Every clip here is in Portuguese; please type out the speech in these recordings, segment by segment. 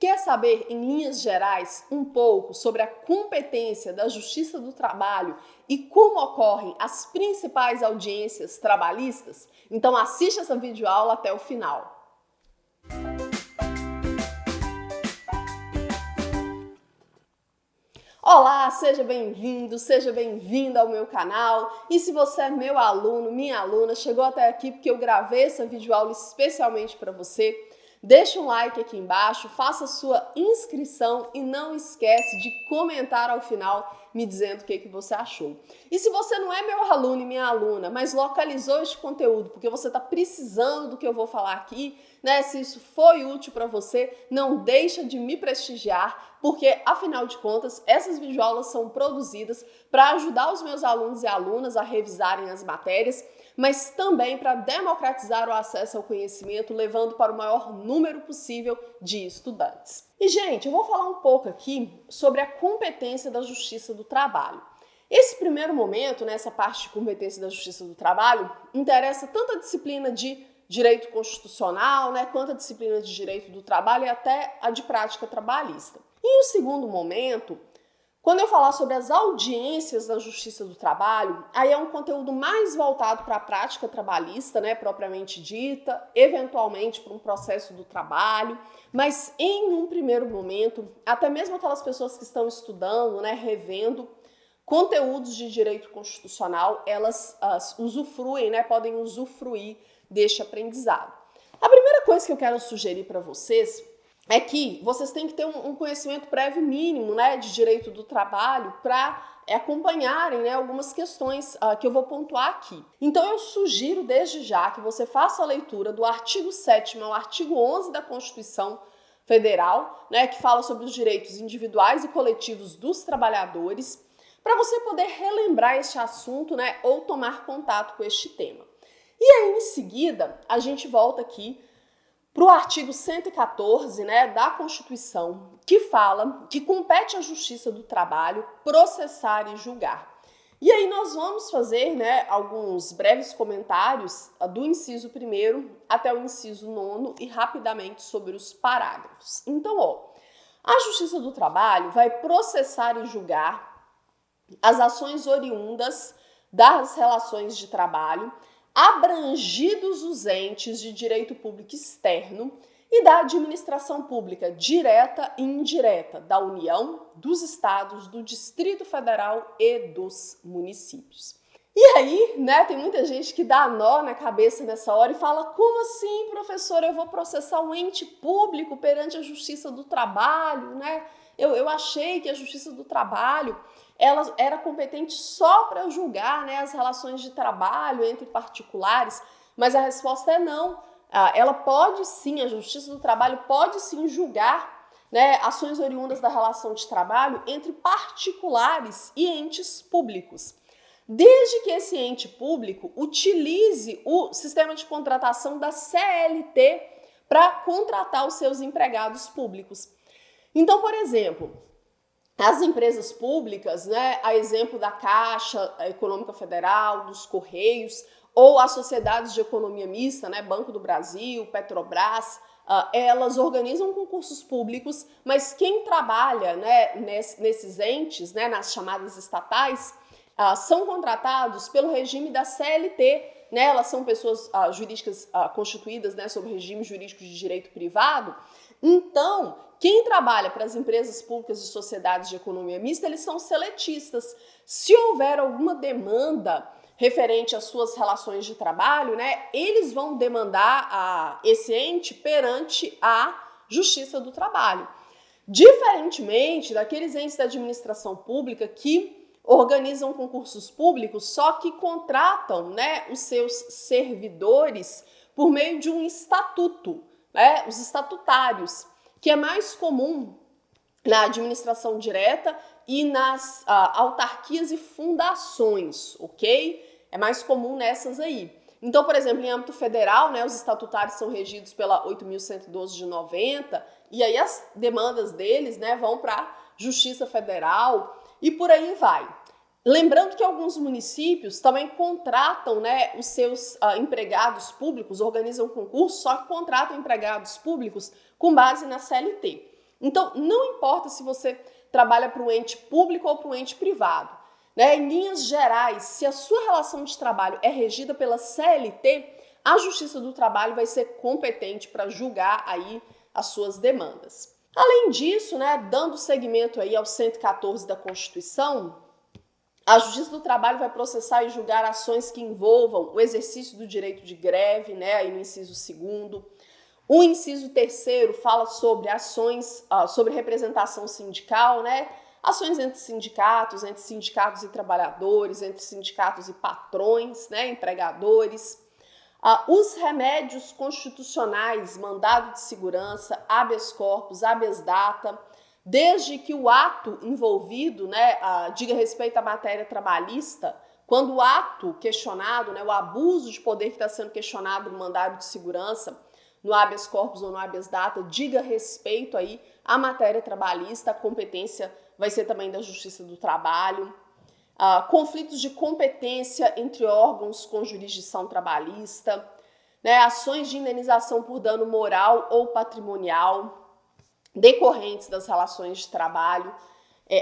Quer saber, em linhas gerais, um pouco sobre a competência da Justiça do Trabalho e como ocorrem as principais audiências trabalhistas? Então assiste essa videoaula até o final. Olá, seja bem-vindo, seja bem-vinda ao meu canal. E se você é meu aluno, minha aluna, chegou até aqui porque eu gravei essa videoaula especialmente para você, deixa um like aqui embaixo, faça sua inscrição e não esquece de comentar ao final me dizendo o que você achou. E se você não é meu aluno e minha aluna, mas localizou este conteúdo porque você está precisando do que eu vou falar aqui, né? Se isso foi útil para você, não deixa de me prestigiar, porque afinal de contas, essas videoaulas são produzidas para ajudar os meus alunos e alunas a revisarem as matérias, mas também para democratizar o acesso ao conhecimento, levando para o maior número possível de estudantes. E, gente, eu vou falar um pouco aqui sobre a competência da Justiça do Trabalho. Esse primeiro momento, nessa parte de competência da Justiça do Trabalho, interessa tanto a disciplina de direito constitucional, né, quanto a disciplina de direito do trabalho e até a de prática trabalhista. E o segundo momento, quando eu falar sobre as audiências da Justiça do Trabalho, aí é um conteúdo mais voltado para a prática trabalhista, né, propriamente dita, eventualmente para um processo do trabalho, mas em um primeiro momento, até mesmo aquelas pessoas que estão estudando, né, revendo conteúdos de direito constitucional, elas usufruem, né, podem usufruir deste aprendizado. A primeira coisa que eu quero sugerir para vocês é que vocês têm que ter um conhecimento prévio mínimo, né, de direito do trabalho para acompanharem, né, algumas questões que eu vou pontuar aqui. Então eu sugiro desde já que você faça a leitura do artigo 7º ao artigo 11 da Constituição Federal, né, que fala sobre os direitos individuais e coletivos dos trabalhadores, para você poder relembrar este assunto, né, ou tomar contato com este tema. E aí, em seguida, a gente volta aqui para o artigo 114, né, da Constituição, que fala que compete à Justiça do Trabalho processar e julgar. E aí nós vamos fazer, né, alguns breves comentários do inciso 1º até o inciso 9º e rapidamente sobre os parágrafos. Então, a Justiça do Trabalho vai processar e julgar as ações oriundas das relações de trabalho, abrangidos os entes de direito público externo e da administração pública direta e indireta da União, dos Estados, do Distrito Federal e dos municípios. E aí, né, tem muita gente que dá nó na cabeça nessa hora e fala: como assim, professora, eu vou processar um ente público perante a Justiça do Trabalho, né? Eu achei que a Justiça do Trabalho ela era competente só para julgar, né, as relações de trabalho entre particulares, mas a resposta é não. Ela pode sim, a Justiça do Trabalho pode sim julgar, né, ações oriundas da relação de trabalho entre particulares e entes públicos, desde que esse ente público utilize o sistema de contratação da CLT para contratar os seus empregados públicos. Então, por exemplo, as empresas públicas, né, a exemplo da Caixa Econômica Federal, dos Correios, ou as sociedades de economia mista, né, Banco do Brasil, Petrobras, elas organizam concursos públicos, mas quem trabalha, né, nesses entes, né, nas chamadas estatais, são contratados pelo regime da CLT, né, elas são pessoas jurídicas constituídas, né, sob regime jurídico de direito privado. Então, quem trabalha para as empresas públicas e sociedades de economia mista, eles são seletistas. Se houver alguma demanda referente às suas relações de trabalho, né, eles vão demandar esse ente perante a Justiça do Trabalho. Diferentemente daqueles entes da administração pública que organizam concursos públicos, só que contratam, né, os seus servidores por meio de um estatuto, né, os estatutários, que é mais comum na administração direta e nas autarquias e fundações, ok? É mais comum nessas aí. Então, por exemplo, em âmbito federal, né, os estatutários são regidos pela 8.112 de 90, e aí as demandas deles, né, vão para a Justiça Federal e por aí vai. Lembrando que alguns municípios também contratam, né, os seus empregados públicos, organizam concursos, só que contratam empregados públicos com base na CLT. Então, não importa se você trabalha para um ente público ou para um ente privado, né? Em linhas gerais, se a sua relação de trabalho é regida pela CLT, a Justiça do Trabalho vai ser competente para julgar aí as suas demandas. Além disso, né, dando seguimento aí ao 114 da Constituição, a Justiça do Trabalho vai processar e julgar ações que envolvam o exercício do direito de greve, né, aí no inciso 2º. O inciso 3º fala sobre ações, sobre representação sindical, né, ações entre sindicatos e trabalhadores, entre sindicatos e patrões, né, empregadores. Os remédios constitucionais, mandado de segurança, habeas corpus, habeas data, desde que o ato envolvido, né, diga respeito à matéria trabalhista, quando o ato questionado, né, o abuso de poder que está sendo questionado no mandado de segurança, no habeas corpus ou no habeas data, diga respeito aí à matéria trabalhista, a competência vai ser também da Justiça do Trabalho. Conflitos de competência entre órgãos com jurisdição trabalhista, né, ações de indenização por dano moral ou patrimonial decorrentes das relações de trabalho,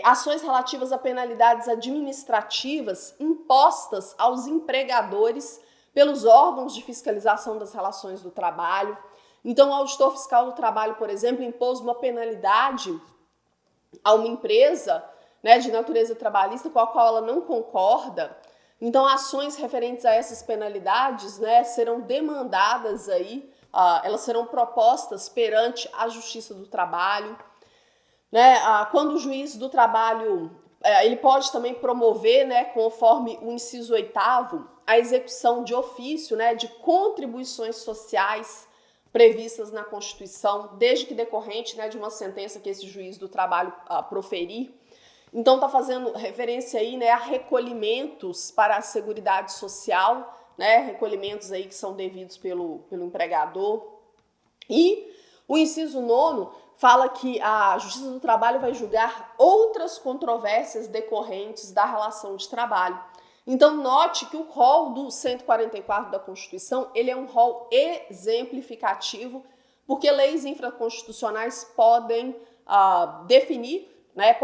ações relativas a penalidades administrativas impostas aos empregadores pelos órgãos de fiscalização das relações do trabalho. Então, o auditor fiscal do trabalho, por exemplo, impôs uma penalidade a uma empresa, né, de natureza trabalhista com a qual ela não concorda. Então, ações referentes a essas penalidades, né, serão demandadas aí, elas serão propostas perante a Justiça do Trabalho, né? Quando o juiz do trabalho, ele pode também promover, né, conforme o inciso 8º, a execução de ofício, né, de contribuições sociais previstas na Constituição, desde que decorrente, né, de uma sentença que esse juiz do trabalho proferir. Então, está fazendo referência aí, né, a recolhimentos para a Seguridade Social, né, recolhimentos aí que são devidos pelo empregador. E o inciso 9º fala que a Justiça do Trabalho vai julgar outras controvérsias decorrentes da relação de trabalho. Então, note que o rol do 144 da Constituição, ele é um rol exemplificativo, porque leis infraconstitucionais podem definir, né,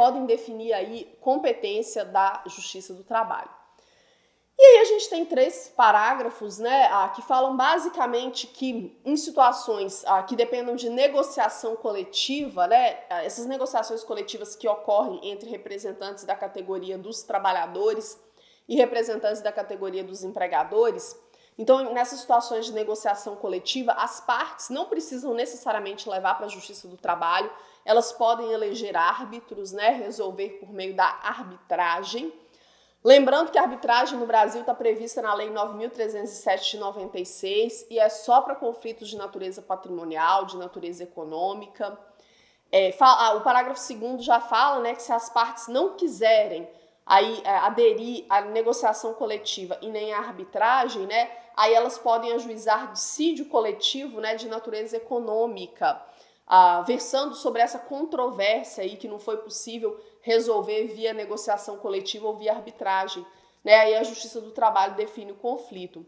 aí competência da Justiça do Trabalho. E aí a gente tem 3 parágrafos, né, que falam basicamente que em situações que dependam de negociação coletiva, né, essas negociações coletivas que ocorrem entre representantes da categoria dos trabalhadores e representantes da categoria dos empregadores, então nessas situações de negociação coletiva, as partes não precisam necessariamente levar para a Justiça do Trabalho, elas podem eleger árbitros, né, resolver por meio da arbitragem. Lembrando que a arbitragem no Brasil está prevista na Lei 9.307 de 96 e é só para conflitos de natureza patrimonial, de natureza econômica. O parágrafo 2º já fala, né, que se as partes não quiserem aí, aderir à negociação coletiva e nem à arbitragem, né, aí elas podem ajuizar dissídio coletivo, né, de natureza econômica, versando sobre essa controvérsia aí que não foi possível resolver via negociação coletiva ou via arbitragem, né? Aí a Justiça do Trabalho define o conflito.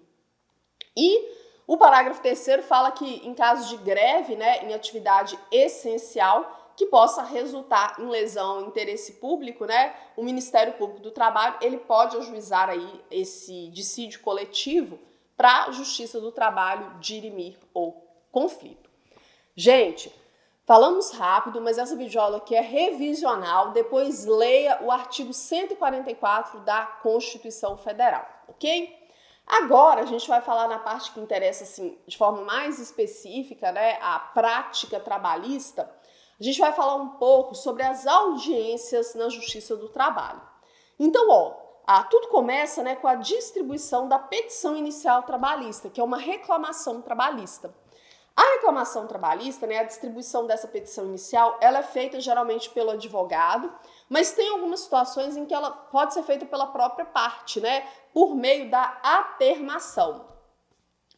E o parágrafo 3º fala que em caso de greve, né, em atividade essencial, que possa resultar em lesão ao interesse público, né, o Ministério Público do Trabalho, ele pode ajuizar aí esse dissídio coletivo para a Justiça do Trabalho dirimir o conflito. Gente, falamos rápido, mas essa videoaula aqui é revisional, depois leia o artigo 144 da Constituição Federal, ok? Agora a gente vai falar na parte que interessa, assim, de forma mais específica, né, a prática trabalhista. A gente vai falar um pouco sobre as audiências na Justiça do Trabalho. Então, tudo começa, né, com a distribuição da petição inicial trabalhista, que é uma reclamação trabalhista. A reclamação trabalhista, né, a distribuição dessa petição inicial, ela é feita geralmente pelo advogado, mas tem algumas situações em que ela pode ser feita pela própria parte, né, por meio da atermação.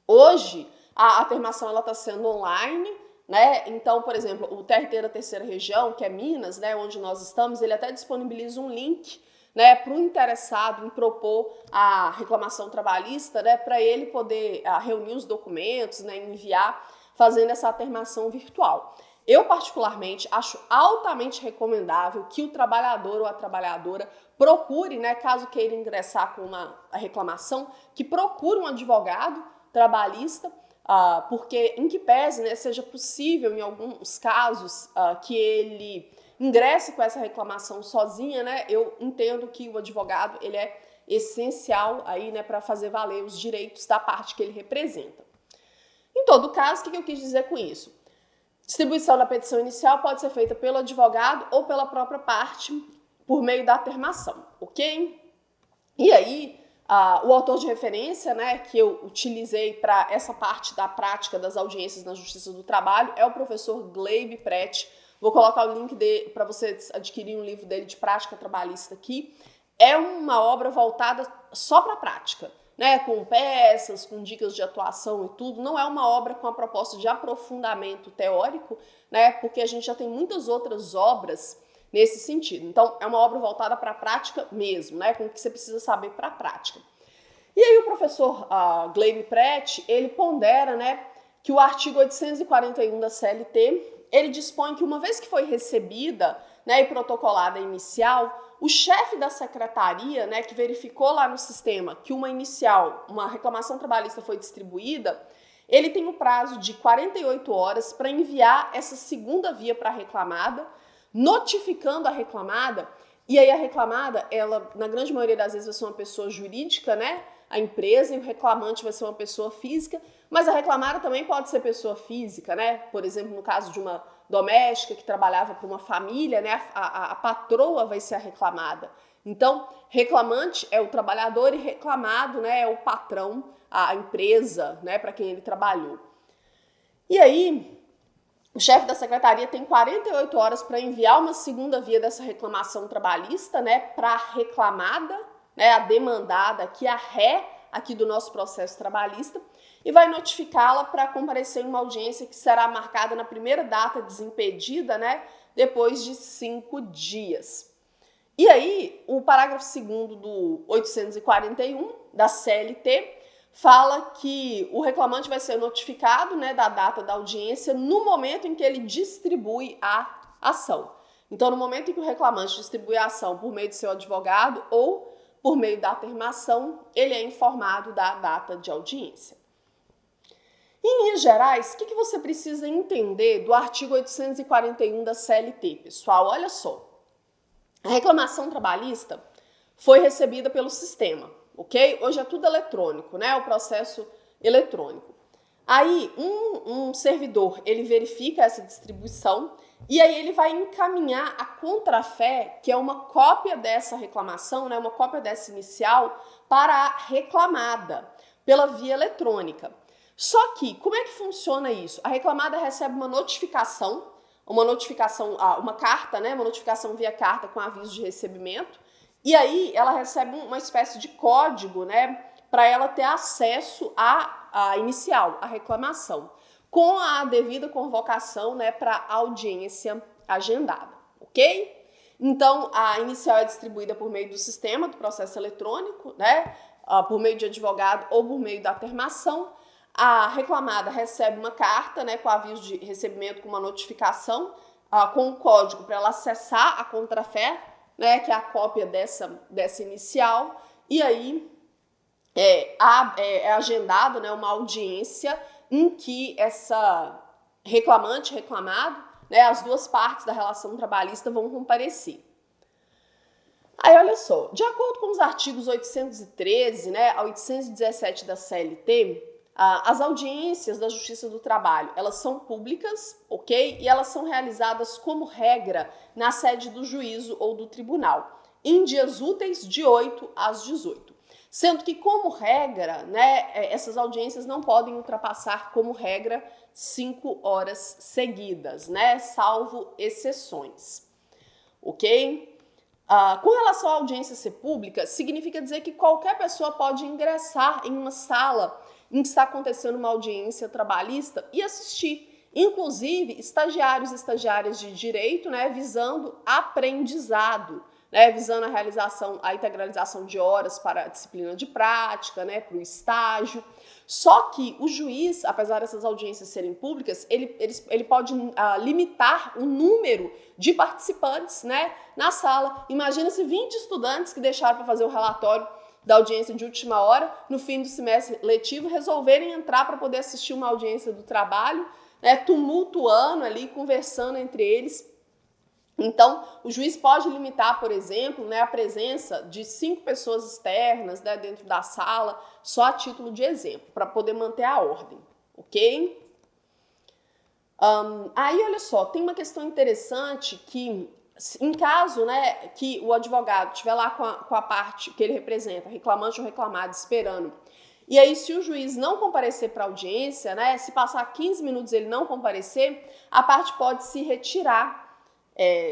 Hoje, a atermação ela está sendo online, né? Então, por exemplo, o TRT da Terceira Região, que é Minas, né, onde nós estamos, ele até disponibiliza um link, né, para o interessado em propor a reclamação trabalhista, né, para ele poder reunir os documentos, né, enviar, fazendo essa atermação virtual. Eu, particularmente, acho altamente recomendável que o trabalhador ou a trabalhadora procure, né, caso queira ingressar com uma reclamação, que procure um advogado trabalhista, porque em que pese, né, seja possível, em alguns casos, que ele ingresse com essa reclamação sozinha, né, eu entendo que o advogado ele é essencial aí, né, para fazer valer os direitos da parte que ele representa. Em todo caso, o que eu quis dizer com isso? Distribuição da petição inicial pode ser feita pelo advogado ou pela própria parte por meio da termação, ok? E aí, o autor de referência, né, que eu utilizei para essa parte da prática das audiências na Justiça do Trabalho é o professor Gleybe Prete. Vou colocar o link para vocês adquirirem um livro dele de prática trabalhista aqui. É uma obra voltada só para a prática, né, com peças, com dicas de atuação e tudo. Não é uma obra com a proposta de aprofundamento teórico, né, porque a gente já tem muitas outras obras nesse sentido. Então, é uma obra voltada para a prática mesmo, né, com o que você precisa saber para a prática. E aí o professor Gleybe Prete, ele pondera, né, que o artigo 841 da CLT, ele dispõe que uma vez que foi recebida, né, e protocolada a inicial, o chefe da secretaria, né, que verificou lá no sistema que uma reclamação trabalhista foi distribuída, ele tem um prazo de 48 horas para enviar essa segunda via para a reclamada, notificando a reclamada, e aí a reclamada, ela, na grande maioria das vezes, vai ser uma pessoa jurídica, né, a empresa, e o reclamante vai ser uma pessoa física, mas a reclamada também pode ser pessoa física, né, por exemplo, no caso de uma doméstica que trabalhava para uma família, né, a patroa vai ser a reclamada. Então, reclamante é o trabalhador e reclamado, né, é o patrão, a empresa, né, para quem ele trabalhou. E aí, o chefe da secretaria tem 48 horas para enviar uma segunda via dessa reclamação trabalhista, né, para a reclamada, né, a demandada aqui, a ré aqui do nosso processo trabalhista, e vai notificá-la para comparecer em uma audiência que será marcada na primeira data desimpedida, né, depois de 5 dias. E aí, o parágrafo 2º do 841 da CLT fala que o reclamante vai ser notificado, né, da data da audiência no momento em que ele distribui a ação. Então, no momento em que o reclamante distribui a ação por meio de seu advogado ou por meio da termação, ele é informado da data de audiência. Em linhas gerais, o que você precisa entender do artigo 841 da CLT, pessoal? Olha só, a reclamação trabalhista foi recebida pelo sistema, ok? Hoje é tudo eletrônico, né? O processo eletrônico. Aí, um servidor, ele verifica essa distribuição e aí ele vai encaminhar a contrafé, que é uma cópia dessa reclamação, né? Uma cópia dessa inicial para a reclamada, pela via eletrônica. Só que, como é que funciona isso? A reclamada recebe uma notificação, uma carta, né? Uma notificação via carta com aviso de recebimento, e aí ela recebe uma espécie de código, né? Para ela ter acesso à inicial, à reclamação, com a devida convocação, né? Para audiência agendada, ok? Então, a inicial é distribuída por meio do sistema do processo eletrônico, né? Por meio de advogado ou por meio da termação. A reclamada recebe uma carta, né, com aviso de recebimento, com uma notificação, com um código para ela acessar a contrafé, né, que é a cópia dessa inicial, e aí é agendado, né, uma audiência em que essa reclamante, reclamado, né, as duas partes da relação trabalhista vão comparecer. Aí, olha só, de acordo com os artigos 813, né, a 817 da CLT, as audiências da Justiça do Trabalho, elas são públicas, ok? E elas são realizadas como regra na sede do juízo ou do tribunal, em dias úteis de 8 às 18. Sendo que, como regra, né, essas audiências não podem ultrapassar, como regra, 5 horas seguidas, né, salvo exceções, ok? Com relação à audiência ser pública, significa dizer que qualquer pessoa pode ingressar em uma sala em que está acontecendo uma audiência trabalhista e assistir, inclusive estagiários e estagiárias de direito, né, visando aprendizado, né, visando a integralização de horas para a disciplina de prática, né, para o estágio. Só que o juiz, apesar dessas audiências serem públicas, ele pode limitar o número de participantes, né, na sala. Imagina-se 20 estudantes que deixaram para fazer o relatório da audiência de última hora, no fim do semestre letivo, resolverem entrar para poder assistir uma audiência do trabalho, né, tumultuando ali, conversando entre eles. Então, o juiz pode limitar, por exemplo, né, a presença de 5 pessoas externas, né, dentro da sala, só a título de exemplo, para poder manter a ordem, ok? Aí, olha só, tem uma questão interessante que, em caso, né, que o advogado estiver lá com a parte que ele representa, reclamante ou reclamado, esperando, e aí se o juiz não comparecer para a audiência, né, se passar 15 minutos ele não comparecer, a parte pode se retirar,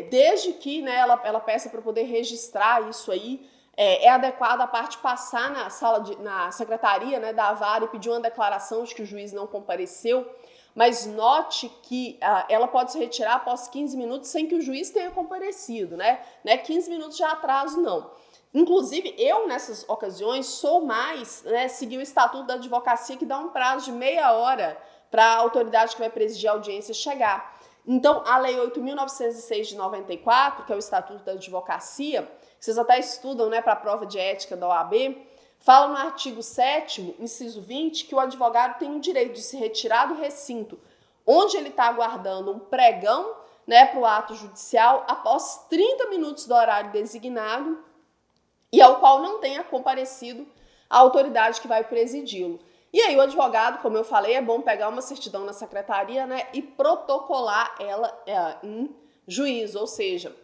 desde que, né, ela peça para poder registrar isso aí. É adequado a parte passar na secretaria, né, da vara e pedir uma declaração de que o juiz não compareceu, mas note que ela pode se retirar após 15 minutos sem que o juiz tenha comparecido, né? 15 minutos de atraso, não. Inclusive, eu, nessas ocasiões, sou mais, né, seguir o Estatuto da Advocacia, que dá um prazo de meia hora para a autoridade que vai presidir a audiência chegar. Então, a Lei 8.906 de 94, que é o Estatuto da Advocacia, que vocês até estudam, né, para a prova de ética da OAB, fala no artigo 7º, inciso 20, que o advogado tem o direito de se retirar do recinto onde ele está aguardando um pregão, né, para o ato judicial após 30 minutos do horário designado e ao qual não tenha comparecido a autoridade que vai presidi-lo. E aí o advogado, como eu falei, é bom pegar uma certidão na secretaria, né, e protocolar ela em juízo, ou seja,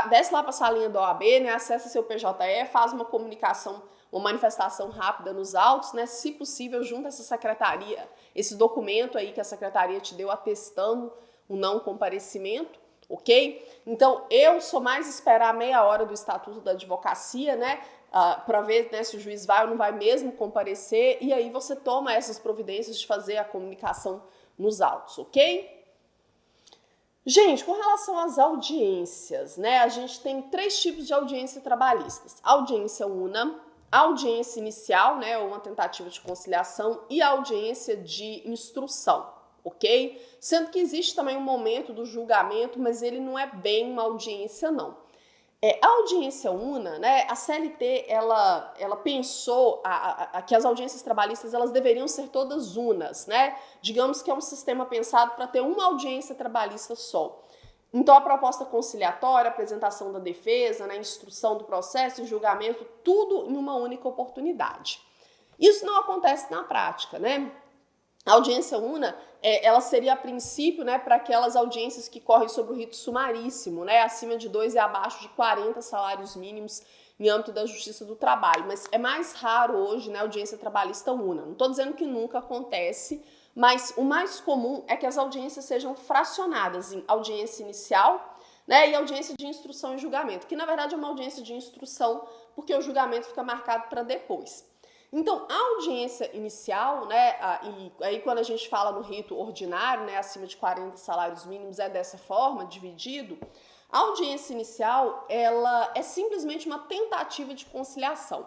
desce lá para a salinha da OAB, né, acessa seu PJE, faz uma comunicação, uma manifestação rápida nos autos, né, se possível, junta essa secretaria, esse documento aí que a secretaria te deu atestando o não comparecimento, ok? Então, eu sou mais esperar meia hora do Estatuto da Advocacia, né, para ver, né, se o juiz vai ou não vai mesmo comparecer, e aí você toma essas providências de fazer a comunicação nos autos, ok? Gente, com relação às audiências, né, a gente tem 3 tipos de audiência trabalhistas: audiência una, audiência inicial, né, ou uma tentativa de conciliação, e audiência de instrução, ok? Sendo que existe também um momento do julgamento, mas ele não é bem uma audiência, não. A audiência una, né, a CLT, ela pensou que as audiências trabalhistas elas deveriam ser todas unas, né? Digamos que é um sistema pensado para ter uma audiência trabalhista só. Então, a proposta conciliatória, a apresentação da defesa, né, instrução do processo e julgamento, tudo em uma única oportunidade. Isso não acontece na prática, né? A audiência una, ela seria a princípio, né, para aquelas audiências que correm sobre o rito sumaríssimo, né, acima de 2 e abaixo de 40 salários mínimos em âmbito da Justiça do Trabalho. Mas é mais raro hoje, né, a audiência trabalhista una. Não estou dizendo que nunca acontece, mas o mais comum é que as audiências sejam fracionadas em audiência inicial, né, e audiência de instrução e julgamento, que na verdade é uma audiência de instrução, porque o julgamento fica marcado para depois. Então, a audiência inicial, né, e aí quando a gente fala no rito ordinário, né, acima de 40 salários mínimos, é dessa forma, dividido, a audiência inicial, ela é simplesmente uma tentativa de conciliação.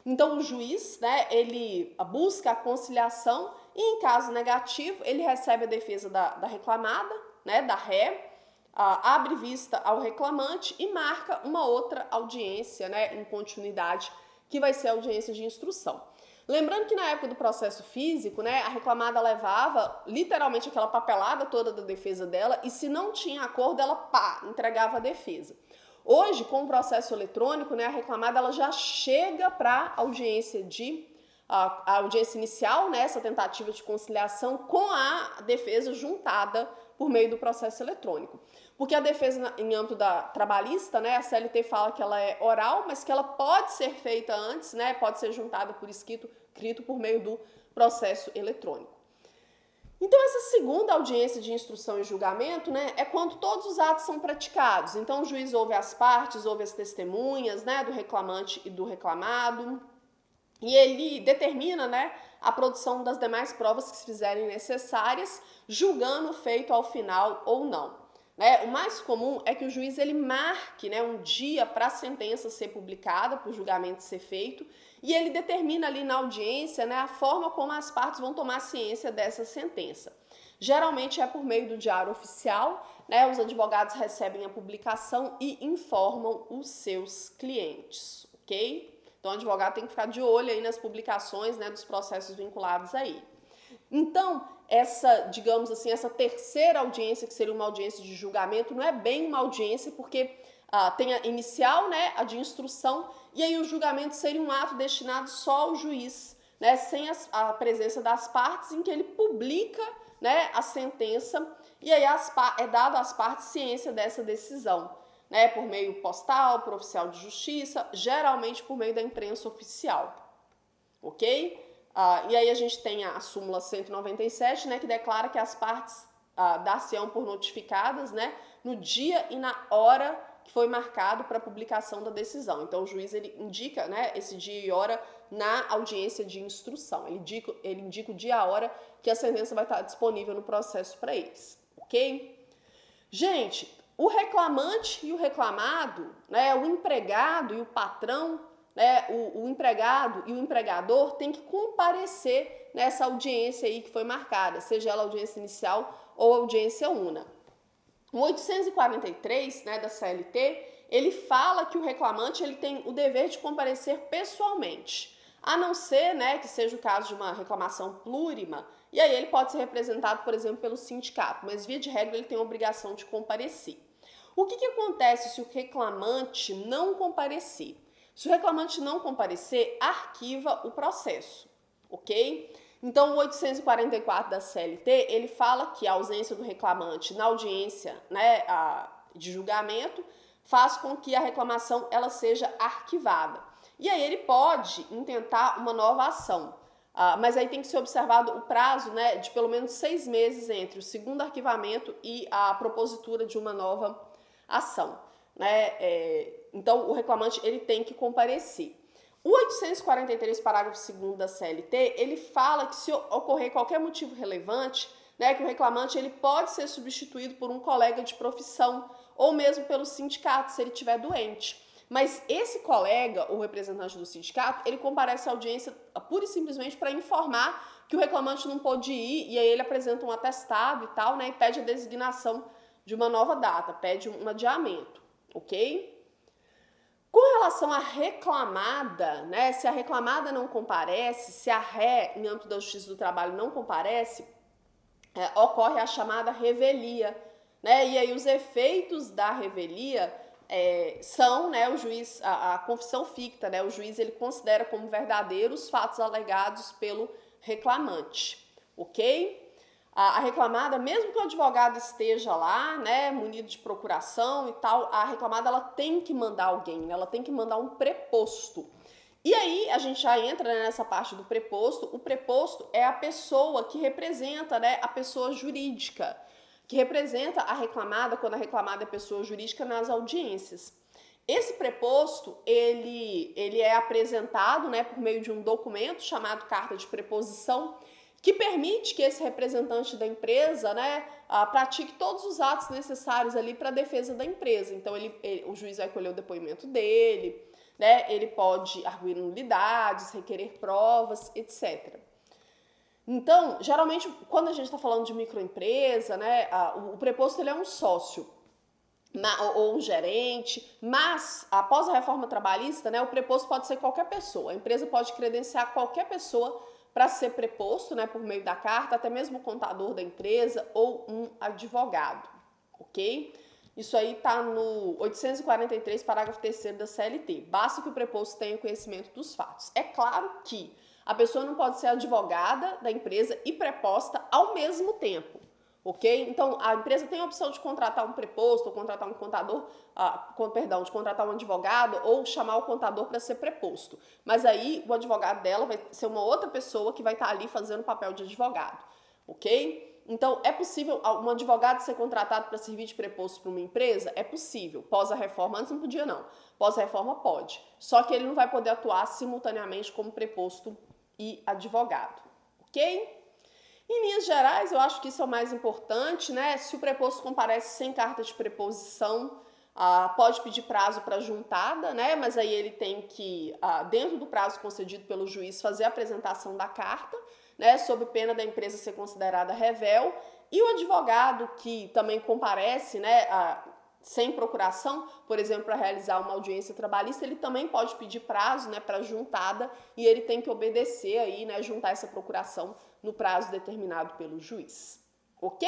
Então, o juiz, né, ele busca a conciliação e, em caso negativo, ele recebe a defesa da reclamada, né, da ré, abre vista ao reclamante e marca uma outra audiência, né, em continuidade, que vai ser a audiência de instrução. Lembrando que na época do processo físico, né, a reclamada levava literalmente aquela papelada toda da defesa dela e se não tinha acordo, ela entregava a defesa. Hoje, com o processo eletrônico, né, a reclamada ela já chega para a audiência inicial, né, essa tentativa de conciliação com a defesa juntada por meio do processo eletrônico. Porque a defesa em âmbito da trabalhista, né, a CLT fala que ela é oral, mas que ela pode ser feita antes, né, pode ser juntada por escrito por meio do processo eletrônico. Então, essa segunda audiência de instrução e julgamento, né, é quando todos os atos são praticados. Então, o juiz ouve as partes, ouve as testemunhas, né, do reclamante e do reclamado, e ele determina, né, a produção das demais provas que se fizerem necessárias, julgando o feito ao final ou não. né? O mais comum é que o juiz ele marque, né, um dia para a sentença ser publicada, para o julgamento ser feito, e ele determina ali na audiência, né, a forma como as partes vão tomar ciência dessa sentença. Geralmente é por meio do diário oficial, né? Os advogados recebem a publicação e informam os seus clientes, ok? Então o advogado tem que ficar de olho aí nas publicações, né, dos processos vinculados aí. Então, digamos assim, essa terceira audiência, que seria uma audiência de julgamento, não é bem uma audiência, porque tem a inicial, né, a de instrução, e aí o julgamento seria um ato destinado só ao juiz, né, sem a presença das partes, em que ele publica, né, a sentença, e aí é dado às partes ciência dessa decisão, né, por meio postal, por oficial de justiça, geralmente por meio da imprensa oficial, ok? E aí a gente tem a súmula 197, né, que declara que as partes dar-se-ão por notificadas, né, no dia e na hora que foi marcado para a publicação da decisão. Então o juiz ele indica, né, esse dia e hora na audiência de instrução. Ele indica o dia e a hora que a sentença vai estar disponível no processo para eles, ok? Gente, o reclamante e o reclamado, né, o empregado e o patrão, né, o empregado e o empregador têm que comparecer nessa audiência aí que foi marcada, seja ela audiência inicial ou audiência una. O 843, né, da CLT, ele fala que o reclamante ele tem o dever de comparecer pessoalmente, a não ser, né, que seja o caso de uma reclamação plurima, e aí ele pode ser representado, por exemplo, pelo sindicato, mas via de regra ele tem a obrigação de comparecer. O que acontece se o reclamante não comparecer? Se o reclamante não comparecer, arquiva o processo, ok? Então, o 844 da CLT, ele fala que a ausência do reclamante na audiência, né, de julgamento faz com que a reclamação ela seja arquivada. E aí ele pode intentar uma nova ação, mas aí tem que ser observado o prazo, né, de pelo menos 6 meses entre o segundo arquivamento e a propositura de uma nova ação, né? Então, o reclamante ele tem que comparecer. O 843, parágrafo 2º da CLT, ele fala que se ocorrer qualquer motivo relevante, né, que o reclamante ele pode ser substituído por um colega de profissão ou mesmo pelo sindicato, se ele estiver doente. Mas esse colega ou representante do sindicato, ele comparece à audiência pura e simplesmente para informar que o reclamante não pôde ir, e aí ele apresenta um atestado e tal, né, e pede a designação de uma nova data, pede um adiamento, ok? Com relação à reclamada, né, se a reclamada não comparece, se a ré, em âmbito da Justiça do Trabalho, não comparece, ocorre a chamada revelia, né, e aí os efeitos da revelia são, né, o juiz, a confissão ficta, né, o juiz ele considera como verdadeiros os fatos alegados pelo reclamante, ok? A reclamada, mesmo que o advogado esteja lá, né, munido de procuração e tal, a reclamada ela tem que mandar alguém, né, ela tem que mandar um preposto. E aí a gente já entra, né, nessa parte do preposto. O preposto é a pessoa que representa, né, a pessoa jurídica, que representa a reclamada quando a reclamada é pessoa jurídica nas audiências. Esse preposto, ele é apresentado, né, por meio de um documento chamado carta de preposição, que permite que esse representante da empresa, né, pratique todos os atos necessários ali para a defesa da empresa. Então, o juiz vai colher o depoimento dele, né, ele pode arguir nulidades, requerer provas, etc. Então, geralmente, quando a gente está falando de microempresa, né, o preposto ele é um sócio ou um gerente, mas após a reforma trabalhista, né, o preposto pode ser qualquer pessoa. A empresa pode credenciar qualquer pessoa para ser preposto, né, por meio da carta, até mesmo o contador da empresa ou um advogado, ok? Isso aí está no 843, parágrafo 3º da CLT. Basta que o preposto tenha conhecimento dos fatos. É claro que a pessoa não pode ser advogada da empresa e preposta ao mesmo tempo, ok? Então, a empresa tem a opção de contratar um preposto, ou contratar um contador, de contratar um advogado ou chamar o contador para ser preposto. Mas aí, o advogado dela vai ser uma outra pessoa que vai estar ali fazendo o papel de advogado, ok? Então, é possível um advogado ser contratado para servir de preposto para uma empresa? É possível. Pós a reforma, antes não podia não. Pós a reforma pode. Só que ele não vai poder atuar simultaneamente como preposto e advogado, ok? Em linhas gerais, eu acho que isso é o mais importante, né? Se o preposto comparece sem carta de preposição, pode pedir prazo para juntada, né? Mas aí ele tem que, dentro do prazo concedido pelo juiz, fazer a apresentação da carta, né? Sob pena da empresa ser considerada revel. E o advogado que também comparece, né? Sem procuração, por exemplo, para realizar uma audiência trabalhista, ele também pode pedir prazo, né, para juntada, e ele tem que obedecer aí, né, juntar essa procuração no prazo determinado pelo juiz. Ok?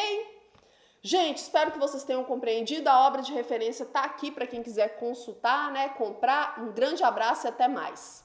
Gente, espero que vocês tenham compreendido. A obra de referência está aqui para quem quiser consultar, né, comprar. Um grande abraço e até mais.